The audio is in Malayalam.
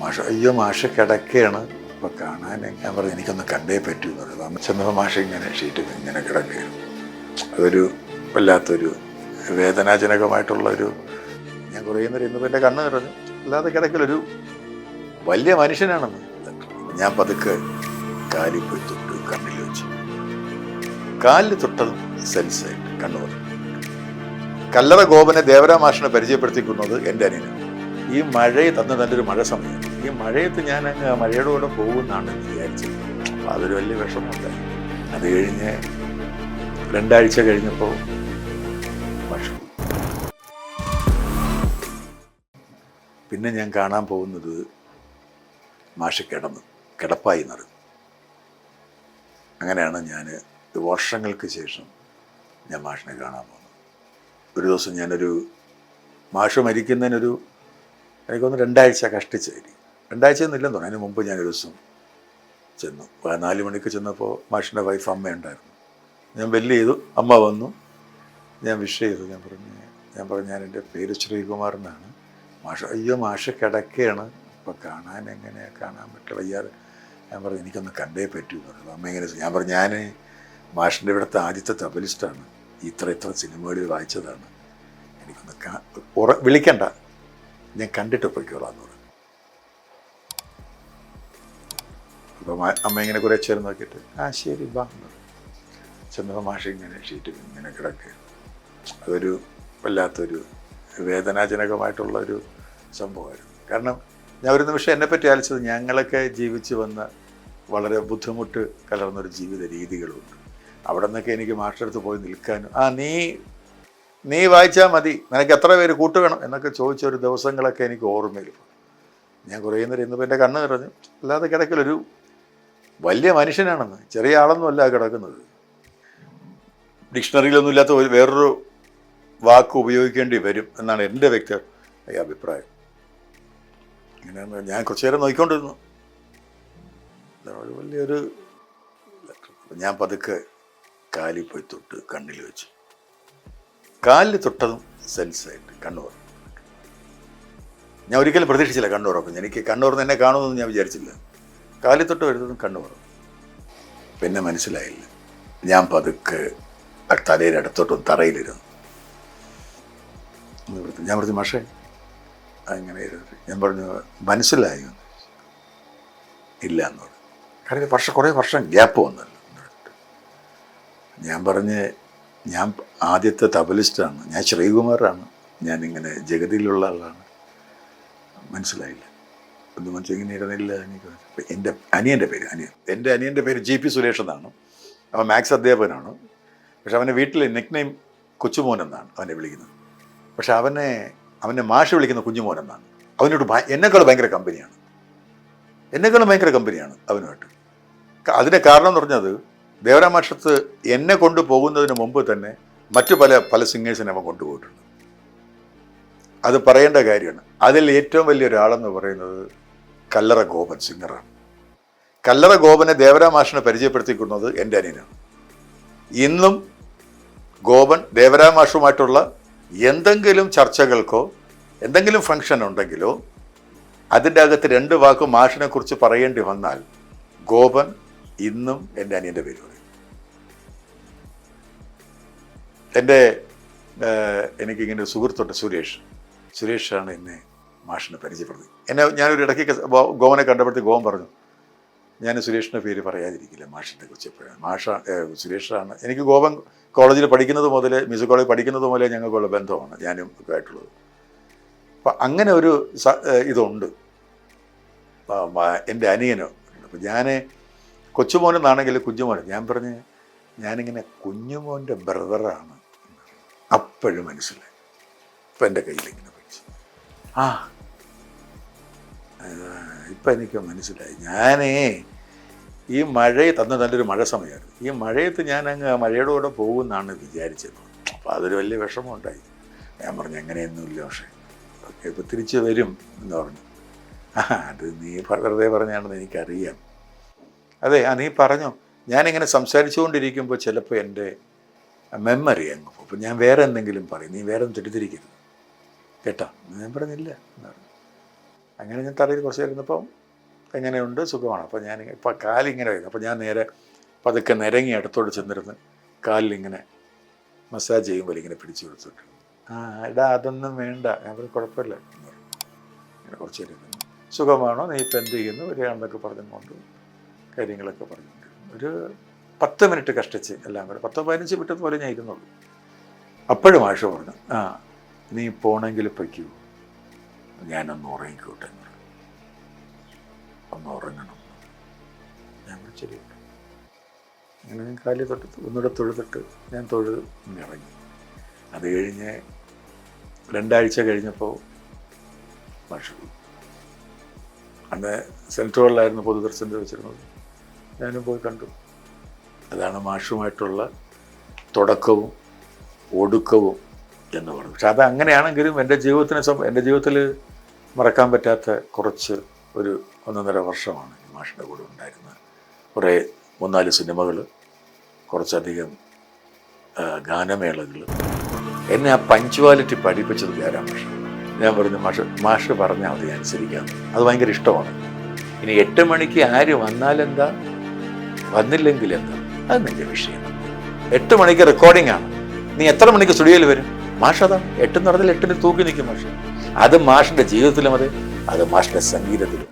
മാഷ അയ്യോ മാഷ കിടക്കുകയാണ്. അപ്പോൾ കാണാൻ ഞാൻ പറഞ്ഞു എനിക്കൊന്ന് കണ്ടേ പറ്റൂ എന്ന് പറയുന്നത്. ചെന്നപ്പോൾ മാഷ ഇങ്ങനെ ഷീറ്റിൽ ഇങ്ങനെ കിടക്കുകയാണ്. അതൊരു വല്ലാത്തൊരു വേദനാജനകമായിട്ടുള്ളൊരു, ഞാൻ കുറേ നേരം ഇന്നിപ്പോൾ എൻ്റെ കണ്ണ് നിറഞ്ഞു. അല്ലാതെ കിടക്കലൊരു വലിയ മനുഷ്യനാണെന്ന്. ഞാൻ പതുക്കെ കാലിൽ പോയി തൊട്ട് കണ്ണിൽ വെച്ചു. കാലിൽ തൊട്ടതും സെൻസായിട്ട് കണ്ണു പറഞ്ഞു. കല്ലറ ഗോപനെ ദേവരാമാഷിനെ പരിചയപ്പെടുത്തിക്കുന്നത് എൻ്റെ അനിയനാണ്. ഈ മഴയത്ത് അന്ന് നല്ലൊരു മഴ സമയം, ഈ മഴയത്ത് ഞാൻ അങ്ങ് മഴയുടെ കൂടെ പോകുമെന്നാണ് വിചാരിച്ചത്. അപ്പോൾ അതൊരു വലിയ വിഷമമുണ്ടായി. അത് കഴിഞ്ഞ് 2 ആഴ്ച കഴിഞ്ഞപ്പോൾ മാഷ്. പിന്നെ ഞാൻ കാണാൻ പോകുന്നത് മാഷ് കിടപ്പായി എന്നറിയും. അങ്ങനെയാണ് ഞാൻ വർഷങ്ങൾക്ക് ശേഷം ഞാൻ മാഷിനെ കാണാൻ പോകുന്നത്. ഒരു ദിവസം ഞാനൊരു മാഷ് മരിക്കുന്നതിനൊരു എനിക്കൊന്ന് 2 ആഴ്ച കഷ്ടിച്ചായിരിക്കും. 2 ആഴ്ചയൊന്നുമില്ലെന്ന് തോന്നുന്നു. അതിന് മുമ്പ് ഞാനൊരു ദിവസം ചെന്നു. 4 മണിക്ക് ചെന്നപ്പോൾ മാഷിൻ്റെ വൈഫ് അമ്മയുണ്ടായിരുന്നു. ഞാൻ ബെല്ല് ചെയ്തു. അമ്മ വന്നു. ഞാൻ വിഷ് ചെയ്തു. ഞാൻ പറഞ്ഞു ഞാൻ എൻ്റെ പേര് ശ്രീകുമാർ എന്നാണ്. മാഷ് അയ്യോ മാഷ് കിടക്കുകയാണ്. അപ്പോൾ കാണാൻ പറ്റില്ല വയ്യാതെ. ഞാൻ പറഞ്ഞു എനിക്കൊന്ന് കണ്ടേ പറ്റൂ എന്ന് പറഞ്ഞു. അമ്മ എങ്ങനെ? ഞാൻ പറഞ്ഞു ഞാൻ മാഷിൻ്റെ ഇവിടുത്തെ ആദ്യത്തെ തബലിസ്റ്റാണ്. ഇത്ര സിനിമകളിൽ വായിച്ചതാണ്. എനിക്കൊന്ന് വിളിക്കണ്ട, ഞാൻ കണ്ടിട്ട് പോയിക്കോളാന്ന് പറഞ്ഞു. അപ്പോൾ അമ്മ ഇങ്ങനെ കുറേ ചേർന്ന് നോക്കിയിട്ട് ശരി ബാ എന്ന് പറഞ്ഞു. ചെന്നപ്പോൾ മാഷ ഇങ്ങനെ ഷീറ്റിൽ ഇങ്ങനെ കിടക്കുക. അതൊരു വല്ലാത്തൊരു വേദനാജനകമായിട്ടുള്ളൊരു സംഭവമായിരുന്നു. കാരണം ഞാൻ ഒരു നിമിഷം എന്നെപ്പറ്റി ആലോചിച്ചത്, ഞങ്ങളൊക്കെ ജീവിച്ച് വന്ന വളരെ ബുദ്ധിമുട്ട് കലർന്നൊരു ജീവിത രീതികളുണ്ട്. അവിടെ നിന്നൊക്കെ എനിക്ക് മാസ്റ്ററടുത്ത് പോയി നിൽക്കാനും നീ വായിച്ചാൽ മതി, നിനക്ക് എത്ര പേര് കൂട്ടുവേണം എന്നൊക്കെ ചോദിച്ച ഒരു ദിവസങ്ങളൊക്കെ എനിക്ക് ഓർമ്മയിൽ. ഞാൻ കുറേ നേരം ഇന്നിപ്പോൾ എൻ്റെ കണ്ണ് നിറഞ്ഞു. അല്ലാതെ കിടക്കലൊരു വലിയ മനുഷ്യനാണെന്ന്, ചെറിയ ആളൊന്നും അല്ല കിടക്കുന്നത്. ഡിക്ഷണറിയിലൊന്നും ഇല്ലാത്ത വേറൊരു വാക്ക് ഉപയോഗിക്കേണ്ടി വരും എന്നാണ് എൻ്റെ വ്യക്തിഗത അഭിപ്രായം. ഇങ്ങനെയാണ് ഞാൻ കുറച്ചു നേരം നോക്കിക്കൊണ്ടിരുന്നു. വലിയൊരു ഞാൻ പതുക്കെ കാലിൽ പോയി തൊട്ട് കണ്ണിൽ വെച്ചു. കാലിൽ തൊട്ടതും സെൻസായിട്ട് കണ്ണു തുറന്നു. ഞാൻ ഒരിക്കലും പ്രതീക്ഷിച്ചില്ല കണ്ണു തുറക്കും. എനിക്ക് കണ്ണു തുറന്ന് എന്നെ കാണുമെന്ന് ഞാൻ വിചാരിച്ചില്ല. കാലിൽ തൊട്ട് വരുന്നതും കണ്ണു തുറന്നു. പിന്നെ മനസ്സിലായില്ല. ഞാൻ പതുക്കെ തലയിൽ അടുത്തോട്ടും തറയിലിരുന്നു. ഞാൻ പറഞ്ഞു മാഷേ അങ്ങനെ ഇരുന്നു. ഞാൻ പറഞ്ഞു മനസ്സിലായി? ഇല്ല എന്ന് പറഞ്ഞു. കാരണം കുറേ വർഷം ഗ്യാപ്പ് വന്നല്ലോ. ഞാൻ പറഞ്ഞ് ഞാൻ ആദ്യത്തെ തബലിസ്റ്റാണ്, ഞാൻ ശ്രീകുമാറാണ്, ഞാനിങ്ങനെ ജഗതിയിലുള്ള ആളാണ്. മനസ്സിലായില്ല. ഒന്ന് മനസ്സിൽ ഇങ്ങനെ ഇരുന്നില്ല. എനിക്ക് എൻ്റെ അനിയൻ്റെ പേര് GP സുരേഷ് എന്നാണ്. അവൻ മാത്സ് അധ്യാപകനാണ്. പക്ഷെ അവൻ്റെ വീട്ടിൽ നിക്നെയിം കൊച്ചുമോൻ എന്നാണ് അവനെ വിളിക്കുന്നത്. പക്ഷെ അവനെ മാഷ് വിളിക്കുന്ന കുഞ്ഞുമോൻ എന്നാണ്. അവനോട് എന്നെക്കാളും ഭയങ്കര കമ്പനിയാണ് അവനുമായിട്ട്. അതിൻ്റെ കാരണം എന്ന് പറഞ്ഞത്, ദേവരാമാഷത്ത് എന്നെ കൊണ്ടുപോകുന്നതിന് മുമ്പ് തന്നെ മറ്റു പല സിംഗേഴ്സിനെ അവൻ കൊണ്ടുപോയിട്ടുണ്ട്. അത് പറയേണ്ട കാര്യമാണ്. അതിൽ ഏറ്റവും വലിയൊരാളെന്ന് പറയുന്നത് കല്ലറ ഗോപൻ സിംഗറാണ്. കല്ലറ ഗോപനെ ദേവരാമാഷിനെ പരിചയപ്പെടുത്തിക്കുന്നത് എൻ്റെ അനിയനാണ്. ഇന്നും ഗോപൻ ദേവരാമാഷുമായിട്ടുള്ള എന്തെങ്കിലും ചർച്ചകൾക്കോ എന്തെങ്കിലും ഫംഗ്ഷൻ ഉണ്ടെങ്കിലോ അതിൻ്റെ അകത്ത് 2 വാക്ക് മാഷിനെ കുറിച്ച് പറയേണ്ടി വന്നാൽ ഗോപൻ ഇന്നും എൻ്റെ അനിയൻ്റെ പേര് പറയും. എനിക്കിങ്ങനെ ഒരു സുഹൃത്തുണ്ട് സുരേഷാണ് എന്നെ മാഷിനെ പരിചയപ്പെടുത്തി. ഞാനൊരു ഇടയ്ക്ക് ഗോവനെ കണ്ടപ്പോഴത്തേക്ക് ഗോവൻ പറഞ്ഞു ഞാൻ സുരേഷിൻ്റെ പേര് പറയാതിരിക്കില്ല മാഷിനെ കുറിച്ച് എപ്പോഴാണ്. സുരേഷാണ് എനിക്ക് ഗോവൻ കോളേജിൽ പഠിക്കുന്നത് മുതലേ, മ്യൂസിക് കോളേജിൽ പഠിക്കുന്നത് മുതലേ ഞങ്ങൾക്കുള്ള ബന്ധമാണ് ഞാനും ഒക്കെ ആയിട്ടുള്ളത്. അപ്പം അങ്ങനെ ഒരു ഇതുണ്ട് എൻ്റെ അനിയനോ. അപ്പം ഞാൻ കൊച്ചുമോനെന്നാണെങ്കിൽ കുഞ്ഞുമോൻ, ഞാൻ പറഞ്ഞ് ഞാനിങ്ങനെ കുഞ്ഞുമോൻ്റെ ബ്രദറാണ്. അപ്പോഴും മനസ്സിലായി. ഇപ്പം എൻ്റെ കയ്യിലിങ്ങനെ പിടിച്ചു. ഇപ്പം എനിക്ക് മനസ്സിലായി. ഈ മഴയത്ത് അന്ന് നല്ലൊരു മഴ സമയമായിരുന്നു. ഈ മഴയത്ത് ഞാൻ അങ്ങ് മഴയുടെ കൂടെ പോകുമെന്നാണ് വിചാരിച്ചത്. അപ്പോൾ അതൊരു വലിയ വിഷമമുണ്ടായി. ഞാൻ പറഞ്ഞു അങ്ങനെയൊന്നുമില്ല പക്ഷേ ഓക്കെ ഇപ്പോൾ തിരിച്ച് വരും എന്ന് പറഞ്ഞു. അത് നീ വെറുതെ പറഞ്ഞാണെന്ന് എനിക്കറിയാം. അതെ നീ പറഞ്ഞോ. ഞാനിങ്ങനെ സംസാരിച്ചുകൊണ്ടിരിക്കുമ്പോൾ ചിലപ്പോൾ എൻ്റെ മെമ്മറി അങ്ങ് പോകും. അപ്പോൾ ഞാൻ വേറെ എന്തെങ്കിലും പറയും, നീ വേറെ ഒന്നും തെറ്റിദ്ധരിക്കരുത് കേട്ടോ. ഞാൻ പറഞ്ഞില്ല എന്നാണ്. അങ്ങനെ ഞാൻ തറയിൽ കുറച്ച് ഇരുന്നപ്പം എങ്ങനെയുണ്ട്, സുഖമാണ്. അപ്പോൾ ഞാൻ ഇപ്പം കാലിങ്ങനെ വരുന്നു. അപ്പോൾ ഞാൻ നേരെ പതുക്കെ നിരങ്ങി അടുത്തോട്ട് ചെന്നിരുന്ന് കാലിലിങ്ങനെ മസാജ് ചെയ്യുമ്പോൾ ഇങ്ങനെ പിടിച്ചു കൊടുത്തിട്ട്, എടാ അതൊന്നും വേണ്ട, ഞാൻ പറഞ്ഞു കുഴപ്പമില്ല എന്ന് പറഞ്ഞു. ഇങ്ങനെ കുറച്ച് ഇരുന്നു. സുഖമാണോ, നീ ഇപ്പം എന്ത് ചെയ്യുന്നു, വരികയാണെന്നൊക്കെ പറഞ്ഞുകൊണ്ട് കാര്യങ്ങളൊക്കെ പറഞ്ഞിട്ടുണ്ട്. ഒരു 10 മിനിറ്റ് കഷ്ടിച്ച് എല്ലാം കൂടെ 10-15 മിനിറ്റ് പോലെ ഞാൻ ഇരുന്നുള്ളൂ. അപ്പോഴും മാഷ് പറഞ്ഞു, നീ പോണെങ്കിൽ പൊയ്ക്കൂ, ഞാനൊന്ന് ഉറങ്ങിക്കോട്ടെ എന്ന് പറഞ്ഞു. ഒന്ന് ഉറങ്ങണം. ഞാൻ ശരിയുണ്ട്. അങ്ങനെ ഞാൻ കാലിൽ തൊട്ട് ഒന്നുകൂടെ തൊഴുതിട്ട് ഞാൻ തൊഴുത് ഇറങ്ങി. അത് കഴിഞ്ഞ് 2 ആഴ്ച കഴിഞ്ഞപ്പോൾ മാഷ് പോയി. അന്ന് സെൻട്രൽ ഹോളിലായിരുന്നു പൊതുദർശനം വെച്ചിരുന്നത്. ഞാനും പോയി കണ്ടു. അതാണ് മാഷുമായിട്ടുള്ള തുടക്കവും ഒടുക്കവും എന്ന് പറഞ്ഞു. പക്ഷെ അത് അങ്ങനെയാണെങ്കിലും എൻ്റെ ജീവിതത്തിൽ മറക്കാൻ പറ്റാത്ത കുറച്ച് ഒരു 1.5 വർഷമാണ് മാഷിൻ്റെ കൂടെ ഉണ്ടായിരുന്നത്. കുറേ 3-4 സിനിമകൾ, കുറച്ചധികം ഗാനമേളകൾ. എന്നെ ആ പഞ്ച്വാലിറ്റി പഠിപ്പിച്ചത് ജയറാം മാഷ്. ഞാൻ പറഞ്ഞു, മാഷ് പറഞ്ഞാൽ അത് അനുസരിക്കാം. അത് ഭയങ്കര ഇഷ്ടമാണ്. ഇനി 8 മണിക്ക് ആര് വന്നാലെന്താ, വന്നില്ലെങ്കിൽ എന്താ, അത് നിൻ്റെ വിഷയം. 8 മണിക്ക് റെക്കോർഡിംഗ് ആണ്, നീ എത്ര മണിക്ക് സ്റ്റുഡിയോയിൽ വരും? മാഷ് അതാണ് 8 എന്ന് പറഞ്ഞാൽ 8-ന് തൂക്കി നിൽക്കും മാഷ്. അത് മാഷിൻ്റെ ജീവിതത്തിലും അത് മാഷിൻ്റെ സംഗീതത്തിലും